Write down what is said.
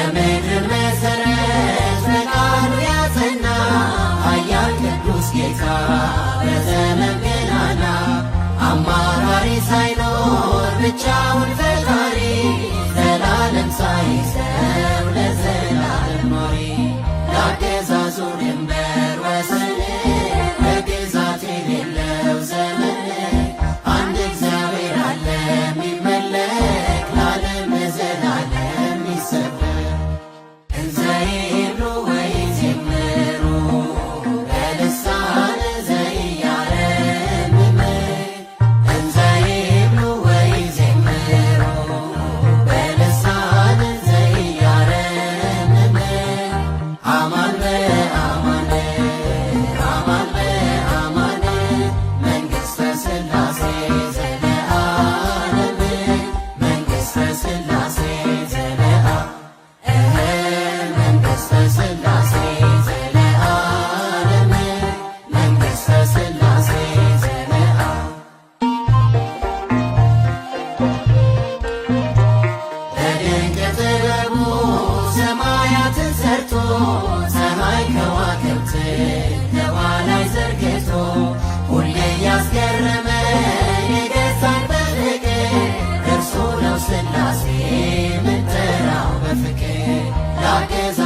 የምድር መሰረት በቃሉ ያጸና ኃያል ቅዱስ ጌታ በዘመን ገናና አማካሪ ሳይኖር ብቻውን ፈጣሪ ዘላለም ሳይሰው ለዘላለም ኖሪ ለአገዛዙ ድንበር ወሰን በግዛት የሌለው ዘመን አንድ እግዚአብሔር አለ የሚመለክ ለዓለም ዘላለም ይሰበክ እንዘ ይብሉ ወይዜምሩ በልሳነ ዘኢያረምም እንዘ ይብሉ ወይዜምሩ በልሳነ ዘኢያረምም አማን በአማን አማን በአማን መንግሥተ ሥላሴ ዘለዓለም መንግሥተ ሥላሴ ዘለዓለም መንግሥተ ሥላሴ ዘለዓለም መንግሥተ ሥላሴ ዘለዓለም በድንቅ ጥበቡ ሰማያትን ሰርቶ ፀሐይ ከዋክብትን ህዋ ላይ ዘርግቶ ሁሌ ያስገረመ የገዛን በፍቅር እርሱ ነው ሥላሴ ምንጠራው በፍቅር ላገዛ